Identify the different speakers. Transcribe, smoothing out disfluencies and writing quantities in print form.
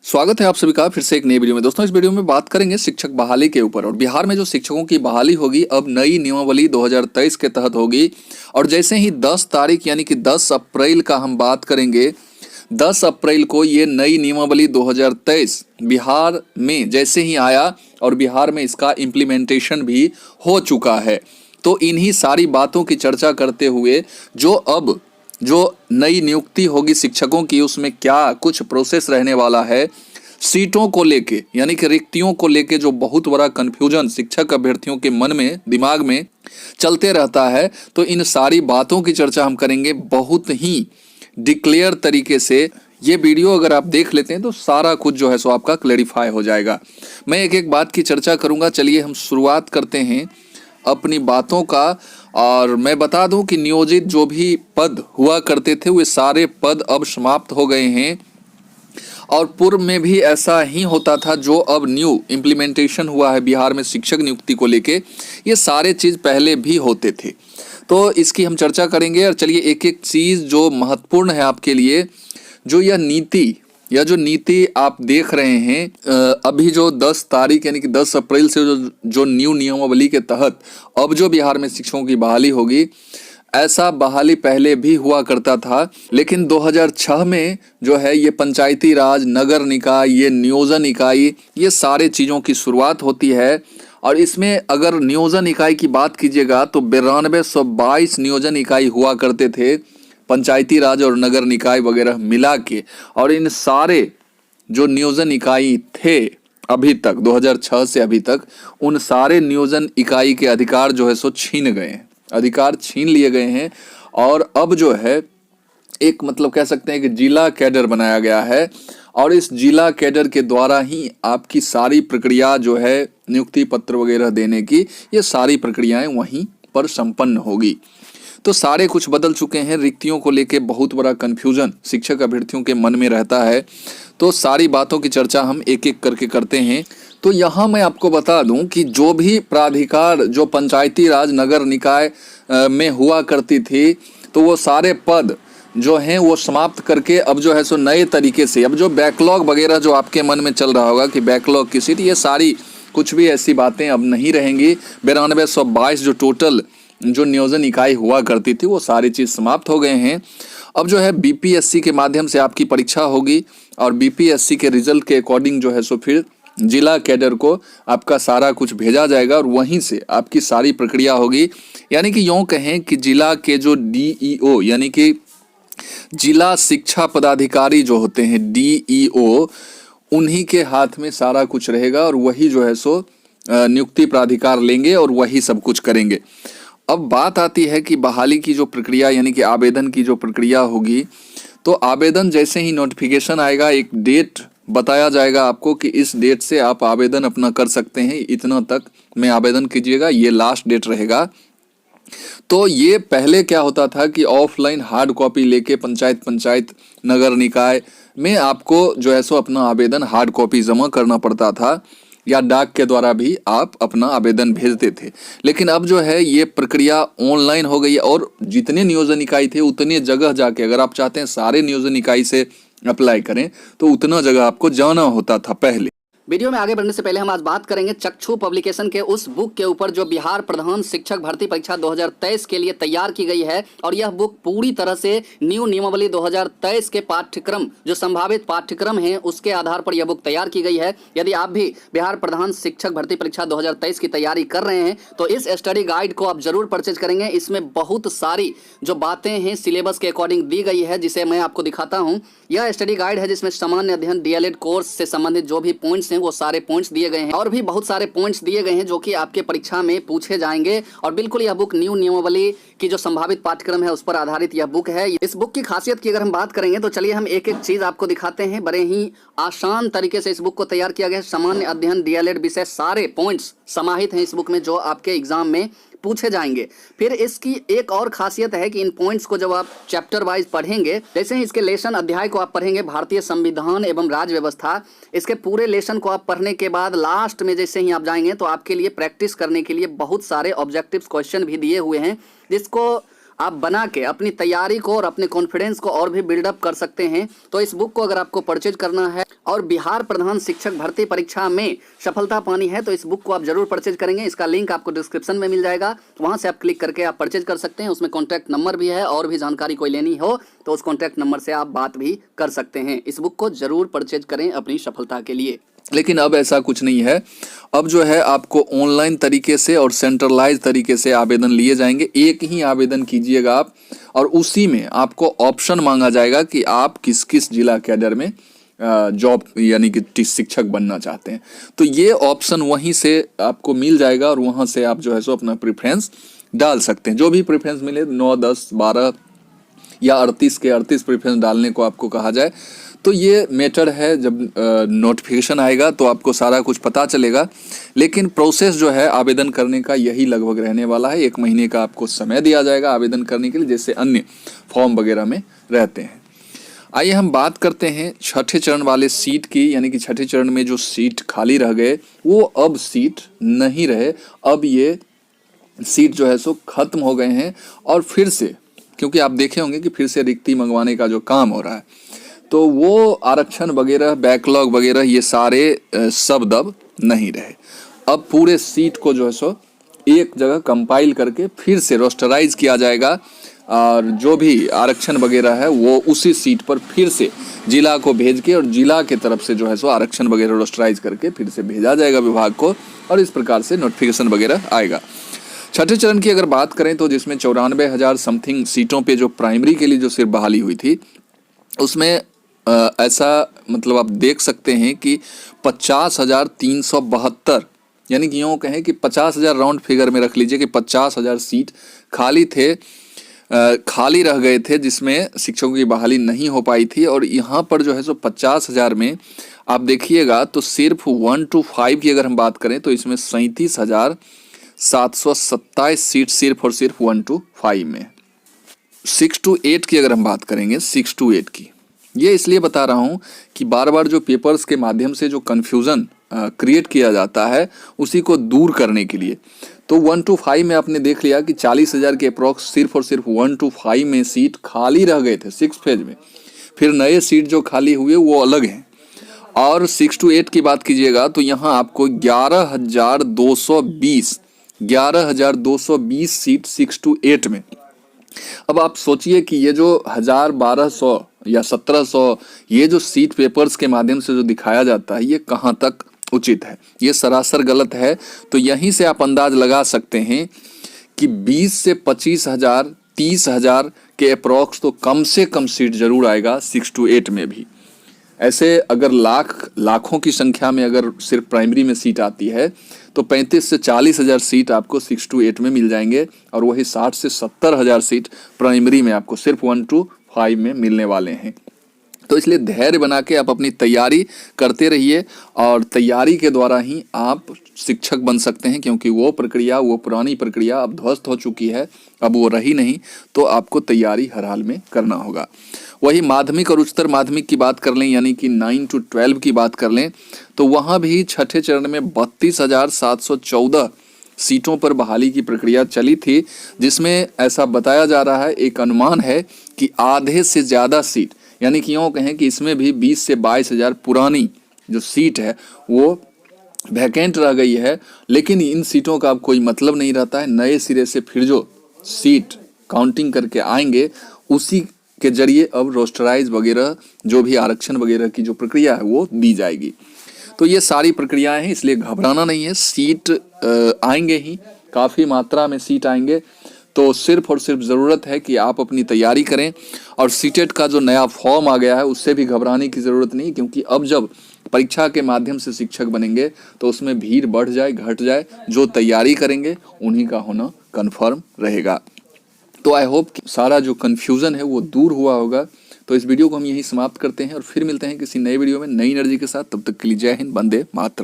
Speaker 1: स्वागत है आप सभी का फिर से एक नई वीडियो में। दोस्तों, इस वीडियो में बात करेंगे शिक्षक बहाली के ऊपर। और बिहार में जो शिक्षकों की बहाली होगी अब नई नियमावली 2023 के तहत होगी। और जैसे ही 10 तारीख यानी कि 10 अप्रैल का हम बात करेंगे, 10 अप्रैल को ये नई नियमावली 2023 बिहार में जैसे ही आया और बिहार में इसका इम्प्लीमेंटेशन भी हो चुका है। तो इन्हीं सारी बातों की चर्चा करते हुए जो नई नियुक्ति होगी शिक्षकों की, उसमें क्या कुछ प्रोसेस रहने वाला है, सीटों को लेके यानी कि रिक्तियों को लेके जो बहुत बड़ा कन्फ्यूजन शिक्षक अभ्यर्थियों के मन में दिमाग में चलते रहता है, तो इन सारी बातों की चर्चा हम करेंगे बहुत ही डिक्लेयर तरीके से। ये वीडियो अगर आप देख लेते हैं तो सारा कुछ जो है सो आपका क्लैरिफाई हो जाएगा। मैं एक एक बात की चर्चा करूंगा। चलिए हम शुरुआत करते हैं अपनी बातों का। और मैं बता दूं कि नियोजित जो भी पद हुआ करते थे वे सारे पद अब समाप्त हो गए हैं। और पूर्व में भी ऐसा ही होता था। जो अब न्यू इम्प्लीमेंटेशन हुआ है बिहार में शिक्षक नियुक्ति को लेके, ये सारे चीज़ पहले भी होते थे। तो इसकी हम चर्चा करेंगे। और चलिए एक एक चीज़ जो महत्वपूर्ण है आपके लिए, जो यह नीति या जो नीति आप देख रहे हैं अभी जो 10 तारीख यानी कि 10 अप्रैल से जो न्यू नियमावली के तहत अब जो बिहार में शिक्षकों की बहाली होगी, ऐसा बहाली पहले भी हुआ करता था। लेकिन 2006 में जो है ये पंचायती राज, नगर निकाय, ये नियोजन इकाई, ये सारे चीज़ों की शुरुआत होती है। और इसमें अगर नियोजन इकाई की बात कीजिएगा तो 9222 नियोजन इकाई हुआ करते थे, पंचायती राज और नगर निकाय वगैरह मिला के। और इन सारे जो नियोजन इकाई थे अभी तक 2006 से अभी तक, उन सारे नियोजन इकाई के अधिकार जो है सो छीन गए हैं, अधिकार छीन लिए गए हैं। और अब जो है एक मतलब कह सकते हैं कि जिला कैडर बनाया गया है। और इस जिला कैडर के द्वारा ही आपकी सारी प्रक्रिया जो है नियुक्ति पत्र वगैरह देने की, ये सारी प्रक्रियाएं वहीं पर संपन्न होगी। तो सारे कुछ बदल चुके हैं। रिक्तियों को लेके बहुत बड़ा कन्फ्यूजन शिक्षक अभ्यर्थियों के मन में रहता है। तो सारी बातों की चर्चा हम एक एक करके करते हैं। तो यहाँ मैं आपको बता दूं कि जो भी प्राधिकार जो पंचायती राज नगर निकाय में हुआ करती थी, तो वो सारे पद जो हैं वो समाप्त करके अब जो है सो नए तरीके से, अब जो बैकलॉग वगैरह जो आपके मन में चल रहा होगा कि बैकलॉग की सीट, ये सारी कुछ भी ऐसी बातें अब नहीं रहेंगी। 9222 जो टोटल जो नियोजन इकाई हुआ करती थी वो सारी चीज़ समाप्त हो गए हैं। अब जो है बीपीएससी के माध्यम से आपकी परीक्षा होगी और बीपीएससी के रिजल्ट के अकॉर्डिंग जो है सो फिर जिला कैडर को आपका सारा कुछ भेजा जाएगा और वहीं से आपकी सारी प्रक्रिया होगी। यानी कि यूँ कहें कि जिला के जो डीईओ यानी कि जिला शिक्षा पदाधिकारी जो होते हैं डीईओ, उन्हीं के हाथ में सारा कुछ रहेगा और वही जो है सो नियुक्ति प्राधिकार लेंगे और वही सब कुछ करेंगे। अब बात आती है कि बहाली की जो प्रक्रिया यानी कि आवेदन की जो प्रक्रिया होगी, तो आवेदन जैसे ही नोटिफिकेशन आएगा, एक डेट बताया जाएगा आपको कि इस डेट से आप आवेदन अपना कर सकते हैं, इतना तक में आवेदन कीजिएगा, ये लास्ट डेट रहेगा। तो ये पहले क्या होता था कि ऑफलाइन हार्ड कॉपी लेके पंचायत नगर निकाय में आपको जो है सो अपना आवेदन हार्ड कॉपी जमा करना पड़ता था, या डाक के द्वारा भी आप अपना आवेदन भेजते थे। लेकिन अब जो है ये प्रक्रिया ऑनलाइन हो गई है और जितने नियोजन इकाई थे उतने जगह जाके, अगर आप चाहते हैं सारे नियोजन इकाई से अप्लाई करें तो उतना जगह आपको जाना होता था पहले।
Speaker 2: वीडियो में आगे बढ़ने से पहले हम आज बात करेंगे चक्षु पब्लिकेशन के उस बुक के ऊपर जो बिहार प्रधान शिक्षक भर्ती परीक्षा 2023 के लिए तैयार की गई है। और यह बुक पूरी तरह से न्यू नियमावली 2023 के पाठ्यक्रम, जो संभावित पाठ्यक्रम हैं, उसके आधार पर यह बुक तैयार की गई है। यदि आप भी बिहार प्रधान शिक्षक भर्ती परीक्षा 2023 की तैयारी कर रहे हैं तो इस स्टडी गाइड को आप जरूर परचेज करेंगे। इसमें बहुत सारी जो बातें हैं सिलेबस के अकॉर्डिंग दी गई है, जिसे मैं आपको दिखाता हूँ। यह स्टडी गाइड है जिसमें सामान्य अध्ययन डीएलएड कोर्स से संबंधित जो भी पॉइंट्स हैं वो सारे पॉइंट्स दिए गए हैं और भी बहुत सारे पॉइंट्स दिए गए हैं जो कि आपके परीक्षा में पूछे जाएंगे। और बिल्कुल यह बुक न्यू नियमावली की जो संभावित पाठ्यक्रम है उस पर आधारित यह बुक है। इस बुक की खासियत की अगर हम बात करेंगे तो चलिए हम एक एक चीज आपको दिखाते हैं। बड़े ही आसान तरीके से इस बुक को तैयार किया गया है। सामान्य अध्ययन डीएलएड विषय सारे पॉइंट्स समाहित हैं इस बुक में जो आपके एग्जाम में पूछे जाएंगे। फिर इसकी एक और खासियत है कि इन पॉइंट्स को जब आप चैप्टर वाइज पढ़ेंगे, जैसे ही इसके लेसन अध्याय को आप पढ़ेंगे भारतीय संविधान एवं राज्य व्यवस्था, इसके पूरे लेसन को आप पढ़ने के बाद लास्ट में जैसे ही आप जाएंगे तो आपके लिए प्रैक्टिस करने के लिए बहुत सारे ऑब्जेक्टिव्स क्वेश्चन भी दिए हुए हैं, जिसको आप बना के अपनी तैयारी को और अपने कॉन्फिडेंस को और भी बिल्डअप कर सकते हैं। तो इस बुक को अगर आपको परचेज करना है और बिहार प्रधान शिक्षक भर्ती परीक्षा में सफलता पानी है तो इस बुक को आप जरूर परचेज करेंगे। इसका लिंक आपको डिस्क्रिप्शन में मिल जाएगा, तो वहां से आप क्लिक करके आप परचेज कर सकते हैं। उसमें कॉन्टैक्ट नंबर भी है, और भी जानकारी कोई लेनी हो तो उस कॉन्टैक्ट नंबर से आप बात भी कर सकते हैं। इस बुक को जरूर परचेज करें अपनी सफलता के लिए।
Speaker 1: लेकिन अब ऐसा कुछ नहीं है। अब जो है आपको ऑनलाइन तरीके से और सेंट्रलाइज तरीके से आवेदन लिए जाएंगे। एक ही आवेदन कीजिएगा आप, और उसी में आपको ऑप्शन मांगा जाएगा कि आप किस किस जिला कैडर में जॉब यानी कि शिक्षक बनना चाहते हैं। तो ये ऑप्शन वहीं से आपको मिल जाएगा और वहाँ से आप जो है सो अपना प्रेफरेंस डाल सकते हैं। जो भी प्रेफरेंस मिले 9, 10, 12 या 38 के 38 प्रेफरेंस डालने को आपको कहा जाए। तो ये मेथड है, जब नोटिफिकेशन आएगा तो आपको सारा कुछ पता चलेगा। लेकिन प्रोसेस जो है आवेदन करने का यही लगभग रहने वाला है। 1 महीने का आपको समय दिया जाएगा आवेदन करने के लिए, जैसे अन्य फॉर्म वगैरह में रहते हैं। आइए हम बात करते हैं छठे चरण वाले सीट की, यानी कि छठे चरण में जो सीट खाली रह गए वो अब सीट नहीं रहे। अब ये सीट जो है सो खत्म हो गए हैं, और फिर से, क्योंकि आप देखे होंगे कि फिर से रिक्ति मंगवाने का जो काम हो रहा है, तो वो आरक्षण वगैरह, बैकलॉग वगैरह ये सारे शब्द अब नहीं रहे। अब पूरे सीट को जो है सो एक जगह कंपाइल करके फिर से रोस्टराइज किया जाएगा, और जो भी आरक्षण वगैरह है वो उसी सीट पर फिर से जिला को भेज के, और जिला के तरफ से जो है सो आरक्षण वगैरह रोस्टराइज करके फिर से भेजा जाएगा विभाग को, और इस प्रकार से नोटिफिकेशन वगैरह आएगा। छठे चरण की अगर बात करें तो जिसमें 94,000 समथिंग सीटों पे जो प्राइमरी के लिए जो सिर्फ बहाली हुई थी, उसमें ऐसा मतलब आप देख सकते हैं कि 50,372, यानी कि यूँ कहें कि 50,000 राउंड फिगर में रख लीजिए कि 50,000 सीट खाली थे, खाली रह गए थे, जिसमें शिक्षकों की बहाली नहीं हो पाई थी। और यहाँ पर जो है सो 50,000 में आप देखिएगा तो सिर्फ 1 to 5 की अगर हम बात करें तो इसमें 37,727 सीट सिर्फ और सिर्फ 1 to 5 में। 6 to 8 की अगर हम बात करेंगे, 6 to 8 की, ये इसलिए बता रहा हूँ कि बार बार जो पेपर्स के माध्यम से जो कन्फ्यूज़न क्रिएट किया जाता है उसी को दूर करने के लिए। तो 1 to 5 में आपने देख लिया कि 40,000 के अप्रॉक्स सिर्फ और सिर्फ 1 to 5 में सीट खाली रह गए थे 6 फेज में। फिर नए सीट जो खाली हुए वो अलग हैं। और 6 to 8 की बात कीजिएगा तो यहाँ आपको 11,220 सीट 6 to 8 में। अब आप सोचिए कि ये जो 1,000, 1,200 या 1,700 ये जो सीट पेपर्स के माध्यम से जो दिखाया जाता है, ये कहाँ तक उचित है? ये सरासर गलत है। तो यहीं से आप अंदाज लगा सकते हैं कि 20 से 25,000, 30,000 के अप्रॉक्स तो कम से कम सीट जरूर आएगा 6 to 8 में भी। ऐसे अगर लाखों की संख्या में अगर सिर्फ प्राइमरी में सीट आती है तो 35 से 40,000 सीट आपको 6 to 8 में मिल जाएंगे, और वही 60 से 70,000 सीट प्राइमरी में आपको सिर्फ 1 to 5 में मिलने वाले हैं। तो इसलिए धैर्य बना के आप अपनी तैयारी करते रहिए, और तैयारी के द्वारा ही आप शिक्षक बन सकते हैं, क्योंकि वो प्रक्रिया, वो पुरानी प्रक्रिया अब ध्वस्त हो चुकी है, अब वो रही नहीं। तो आपको तैयारी हर हाल में करना होगा। वही माध्यमिक और उच्चतर माध्यमिक की बात कर लें, यानी कि 9 to 12 की बात कर लें, तो वहाँ भी छठे चरण में 32,714 सीटों पर बहाली की प्रक्रिया चली थी, जिसमें ऐसा बताया जा रहा है, एक अनुमान है कि आधे से ज़्यादा सीट, यानी कि यूँ कहें कि इसमें भी 20 से 22,000 पुरानी जो सीट है वो वैकेंट रह गई है। लेकिन इन सीटों का अब कोई मतलब नहीं रहता है। नए सिरे से फिर जो सीट काउंटिंग करके आएंगे उसी के जरिए अब रोस्टराइज वगैरह जो भी आरक्षण वगैरह की जो प्रक्रिया है वो दी जाएगी। तो ये सारी प्रक्रियाएं हैं, इसलिए घबराना नहीं है। सीट आएंगे ही, काफ़ी मात्रा में सीट आएंगे। तो सिर्फ और सिर्फ ज़रूरत है कि आप अपनी तैयारी करें। और सीटेट का जो नया फॉर्म आ गया है उससे भी घबराने की ज़रूरत नहीं, क्योंकि अब जब परीक्षा के माध्यम से शिक्षक बनेंगे तो उसमें भीड़ बढ़ जाए घट जाए, जो तैयारी करेंगे उन्हीं का होना कन्फर्म रहेगा। तो आई होप सारा जो कन्फ्यूज़न है वो दूर हुआ होगा। तो इस वीडियो को हम यहीं समाप्त करते हैं और फिर मिलते हैं किसी नए वीडियो में नई एनर्जी के साथ। तब तक के लिए जय हिंद, वंदे मातरम।